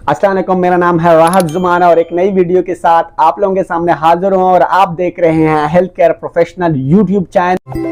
अस्सलाम वालेकुम, मेरा नाम है राहत जुमान और एक नई वीडियो के साथ आप लोगों के सामने हाजिर हूं और आप देख रहे हैं health care professional YouTube channel.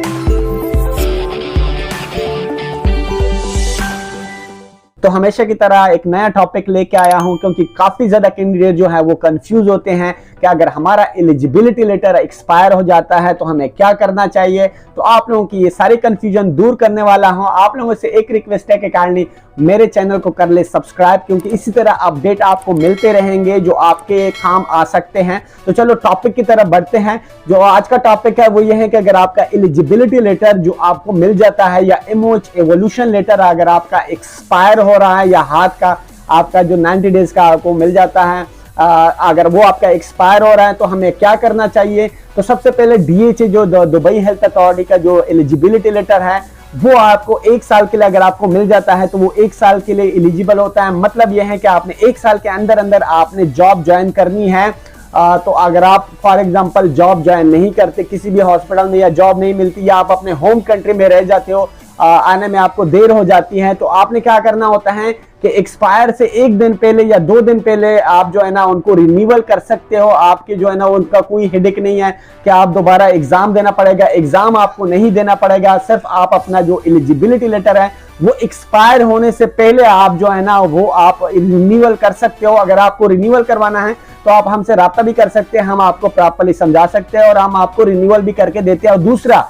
तो हमेशा की तरह एक नया टॉपिक लेके आया हूं क्योंकि काफी ज्यादा कैंडिडेट जो है वो कंफ्यूज होते हैं कि अगर हमारा एलिजिबिलिटी लेटर एक्सपायर हो जाता है तो हमें क्या करना चाहिए। तो आप लोगों की ये सारी कंफ्यूजन दूर करने वाला हूं। आप लोगों से एक रिक्वेस्ट है कि काइंडली मेरे चैनल को कर ले सब्सक्राइब, क्योंकि इसी तरह अपडेट आपको मिलते रहेंगे जो आपके काम आ सकते हैं। तो चलो टॉपिक की तरफ बढ़ते हैं। जो आज का टॉपिक है वो ये है कि अगर आपका एलिजिबिलिटी लेटर जो आपको मिल जाता है या एमओएच एवोल्यूशन लेटर अगर आपका एक्सपायर हो रहा है या हाथ का आपका जो 90 डेज का आपको मिल जाता है, अगर वो आपका एक्सपायर हो रहा है तो हमें क्या करना चाहिए। तो सबसे पहले डीएचए जो दुबई हेल्थ अथॉरिटी का जो एलिजिबिलिटी लेटर है वो आपको 1 साल के लिए अगर आपको मिल जाता है तो वो 1 साल के लिए एलिजिबल होता है। मतलब यह है कि आपने 1 साल के अंदर अंदर आपने जॉब ज्वाइन करनी है। तो अगर आप फॉर एग्जांपल जॉब ज्वाइन नहीं करते किसी भी हॉस्पिटल में या जॉब नहीं मिलती या आप अपने होम कंट्री में रह जाते हो, आने में आपको देर हो जाती है, तो आपने क्या करना होता है कि एक्सपायर से 1 दिन पहले या 2 दिन पहले आप जो है ना उनको रिन्यूअल कर सकते हो। आपके जो है ना उनका कोई हेडेक नहीं है कि आप दोबारा एग्जाम देना पड़ेगा। एग्जाम आपको नहीं देना पड़ेगा, सिर्फ आप अपना जो एलिजिबिलिटी लेटर है वो एक्सपायर होने से पहले आप जो है ना वो आप रिन्यूअल कर सकते हो। अगर आपको रिन्यूअल करवाना है तो आप हमसे राब्ता भी कर सकते हैं, हम आपको प्रॉपर्ली समझा सकते हैं और हम आपको रिन्यूअल भी करके देते हैं। और दूसरा,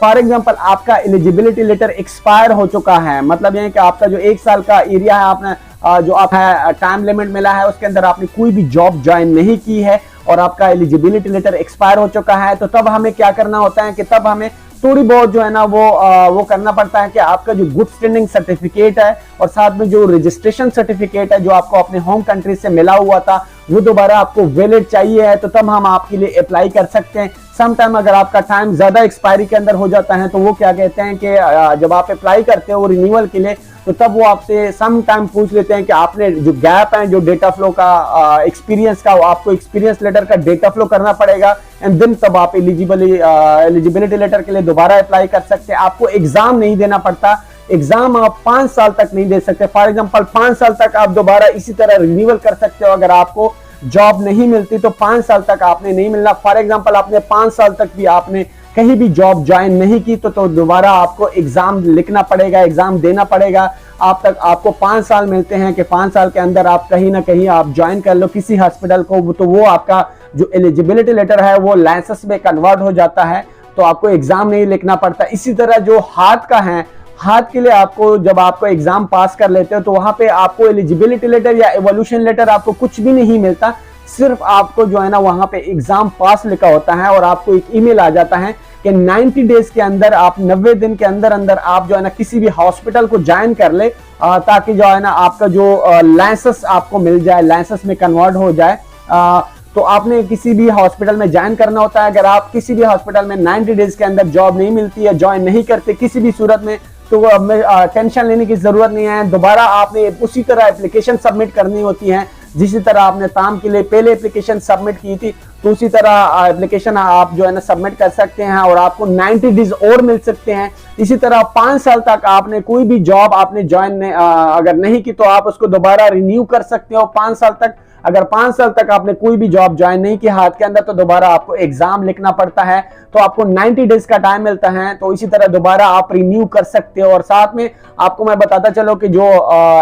फॉर एग्जांपल आपका एलिजिबिलिटी लेटर एक्सपायर हो चुका है, मतलब ये कि आपका जो 1 साल का एरिया है आपने जो आप है टाइम लिमिट मिला है उसके अंदर आपने कोई भी जॉब ज्वाइन नहीं की है और आपका एलिजिबिलिटी लेटर एक्सपायर हो चुका है, तो तब हमें क्या करना होता है कि तब हमें थोड़ी बहुत जो है ना वो करना पड़ता है कि आपका जो गुड स्टैंडिंग सर्टिफिकेट है और साथ में जो रजिस्ट्रेशन सर्टिफिकेट है जो आपको अपने होम कंट्री से मिला हुआ था वो दोबारा आपको वैलिड चाहिए है, तो तब हम आपके लिए अप्लाई कर सकते हैं। सम टाइम अगर आपका टाइम ज्यादा एक्सपायरी के अंदर हो जाता है तो वो क्या कहते हैं कि जब आप अप्लाई करते हो रिन्यूअल के लिए तो तब वो आपसे सम टाइम पूछ लेते हैं कि आपने जो गैप है जो डेटा फ्लो का एक्सपीरियंस का, वो आपको एक्सपीरियंस लेटर का डेटा फ्लो करना पड़ेगा एंड देन तब आप एलिजिबिलिटी लेटर के लिए दोबारा अप्लाई कर सकते हैं। आपको एग्जाम नहीं देना पड़ता, एग्जाम आप 5 साल तक नहीं दे सकते। फॉर एग्जांपल 5 साल तक आप दोबारा इसी तरह रिन्यूअल कर सकते हो। अगर आपको जॉब नहीं मिलती तो 5 साल तक आपने नहीं मिलना। फॉर एग्जांपल आपने 5 साल तक भी आपने कहीं भी जॉब ज्वाइन नहीं की तो दोबारा आपको एग्जाम लिखना पड़ेगा, एग्जाम देना पड़ेगा। आपको 5 साल मिलते हैं कि 5 साल के अंदर आप कहीं ना कहीं आप ज्वाइन कर लो किसी हॉस्पिटल को, तो वो आपका जो एलिजिबिलिटी लेटर है वो लाइसेंस में कन्वर्ट हो जाता है, तो आपको एग्जाम नहीं लिखना पड़ता। इसी तरह जो हाथ का है, हाथ के लिए आपको जब आपको एग्जाम पास कर लेते हो तो वहां पे आपको एलिजिबिलिटी लेटर या एवोल्यूशन लेटर आपको कुछ भी नहीं मिलता, सिर्फ आपको जो है ना वहां पे एग्जाम पास लिखा होता है और आपको एक ईमेल आ जाता है कि 90 डेज के अंदर आप 90 दिन के अंदर अंदर आप जो है ना किसी भी हॉस्पिटल को ज्वाइन कर ले ताकि जो है ना आपका जो लाइसेंस आपको मिल जाए, लाइसेंस में कन्वर्ट हो जाए। तो आपने किसी भी हॉस्पिटल में ज्वाइन करना होता है। अगर आप किसी भी हॉस्पिटल में 90 डेज के अंदर जॉब नहीं मिलती है, ज्वाइन नहीं करते किसी भी सूरत में, तो टेंशन लेने की जरूरत नहीं है। दोबारा आपने उसी तरह एप्लीकेशन सबमिट करनी होती है जिसी तरह आपने ताम के लिए पहले एप्लीकेशन सबमिट की थी, तो उसी तरह एप्लीकेशन आप जो है ना सबमिट कर सकते हैं और आपको 90 डेज और मिल सकते हैं। इसी तरह 5 साल तक आपने कोई भी जॉब आपने ज्वाइन अगर नहीं की तो आप उसको दोबारा रिन्यू कर सकते हो 5 साल तक। अगर 5 साल तक आपने कोई भी जॉब ज्वाइन नहीं की हाथ के अंदर तो दोबारा आपको एग्जाम लिखना पड़ता है, तो आपको 90 डेज का टाइम मिलता है, तो इसी तरह दोबारा आप रिन्यू कर सकते हो। और साथ में आपको मैं बताता चलो कि जो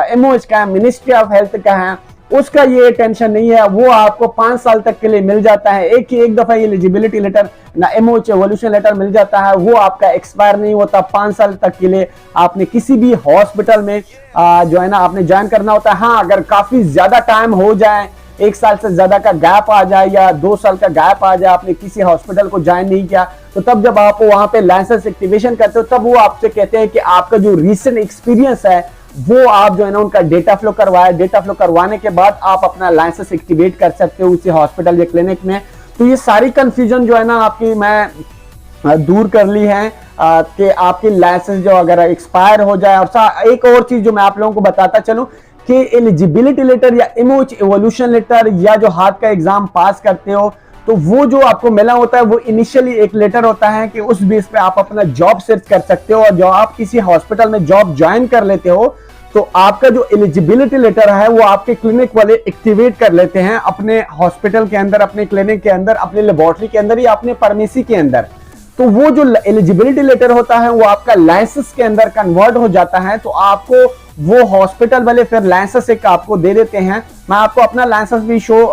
एमओएच का है, मिनिस्ट्री ऑफ हेल्थ का है, उसका ये टेंशन नहीं है, वो आपको 5 साल तक के लिए मिल जाता है। एक दफा एलिजिबिलिटी लेटर ना एमओएच एवोल्यूशन लेटर मिल जाता है, वो आपका एक्सपायर नहीं होता। 5 साल तक के लिए आपने किसी भी हॉस्पिटल में जो है ना आपने ज्वाइन करना होता है। हाँ, अगर काफी ज्यादा टाइम हो जाए, 1 साल से ज्यादा का गैप आ जाए या 2 साल का गैप आ जाए, आपने किसी हॉस्पिटल को ज्वाइन नहीं किया, तो तब जब आप वहां पे लाइसेंस एक्टिवेशन करते हो तब वो आपसे कहते हैं कि आपका जो रीसेंट एक्सपीरियंस है वो आप जो है ना उनका डेटा फ्लो करवाया। डेटा फ्लो करवाने के बाद आप अपना लाइसेंस एक्टिवेट कर सकते हो उसी हॉस्पिटल या क्लिनिक में। तो ये सारी कंफ्यूजन जो है ना आपकी मैं दूर कर ली है कि आपकी लाइसेंस जो अगर एक्सपायर हो जाए। और एक और चीज जो मैं आप लोगों को बताता चलूं कि एलिजिबिलिटी लेटर या एमओएच एवोल्यूशन लेटर या जो हाथ का एग्जाम पास करते हो तो वो जो आपको मिला होता है वो इनिशियली एक लेटर होता है कि उस बेस पे आप अपना जॉब सर्च कर सकते हो, और जो आप किसी हॉस्पिटल में जॉब ज्वाइन कर लेते हो तो आपका जो एलिजिबिलिटी लेटर है वो आपके क्लिनिक वाले एक्टिवेट कर लेते हैं अपने हॉस्पिटल के अंदर, अपने क्लिनिक के अंदर, अपने लेबोरेटरी के अंदर या अपने फार्मेसी के अंदर। तो वो जो एलिजिबिलिटी लेटर होता है वो आपका लाइसेंस के अंदर कन्वर्ट हो जाता है। तो आपको वो हॉस्पिटल वाले फिर लाइसेंस एक आपको दे देते हैं। मैं आपको अपना लाइसेंस भी शो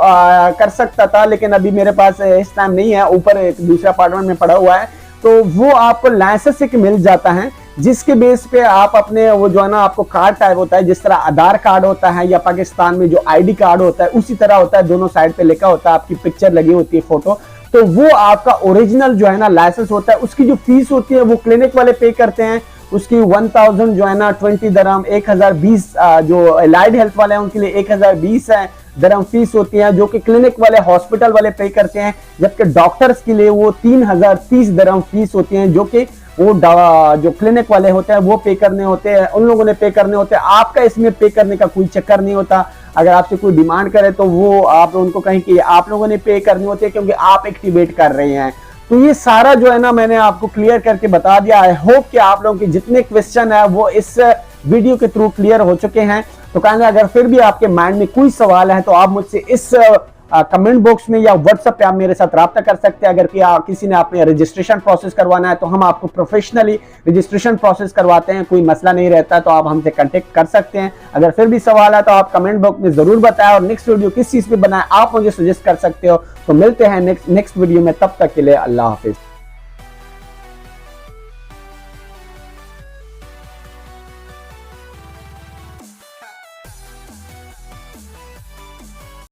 कर सकता था, लेकिन अभी मेरे पास इस टाइम नहीं है, ऊपर एक दूसरा अपार्टमेंट में पड़ा हुआ है। तो वो आपको लाइसेंस एक मिल जाता है, जिसके बेस पे आप अपने वो जो है ना, आपको कार्ड टाइप होता है, जिस तरह आधार कार्ड होता है या पाकिस्तान में जो आईडी कार्ड होता है उसी तरह होता है, दोनों साइड पे लिखा होता है, आपकी पिक्चर लगी होती है, फोटो। तो वो आपका ओरिजिनल जो है ना लाइसेंस होता है। उसकी जो फीस होती है वो क्लिनिक वाले पे करते हैं। उसकी 1000 जो है ना 20 दरहम, 1020 जो एलाइड हेल्थ वाले हैं उनके लिए 1020 है दरहम फीस होती है, जो कि क्लिनिक वाले हॉस्पिटल वाले पे करते हैं। जबकि डॉक्टर्स के लिए वो 3030 दरहम फीस होती है, जो कि वो जो क्लिनिक वाले होते हैं वो पे करने होते हैं, उन लोगों ने पे करने होते हैं। आपका इसमें पे करने का कोई चक्कर नहीं होता। अगर आपसे कोई डिमांड करे तो वो आप उनको कहें कि आप लोगों ने पे करनी होती है, क्योंकि आप एक्टिवेट कर रहे हैं। तो ये सारा जो है ना मैंने आपको क्लियर करके बता दिया। आई होप कि आप लोगों के जितने क्वेश्चन है वो इस वीडियो के थ्रू क्लियर हो चुके हैं। तो कहना अगर फिर भी आपके माइंड में कोई सवाल है तो आप मुझसे इस कमेंट बॉक्स में या व्हाट्सएप पे आप मेरे साथ राब्ता कर सकते हैं। अगर किसी ने आपने रजिस्ट्रेशन प्रोसेस करवाना है तो हम आपको प्रोफेशनली रजिस्ट्रेशन प्रोसेस करवाते हैं, कोई मसला नहीं रहता। तो आप हमसे कांटेक्ट कर सकते हैं। अगर फिर भी सवाल है तो आप कमेंट बॉक्स में जरूर बताएं, और नेक्स्ट वीडियो किस चीज पे बनाए आप मुझे सजेस्ट कर सकते हो। तो मिलते हैं नेक्स्ट वीडियो में, तब तक के लिए अल्लाह हाफिज।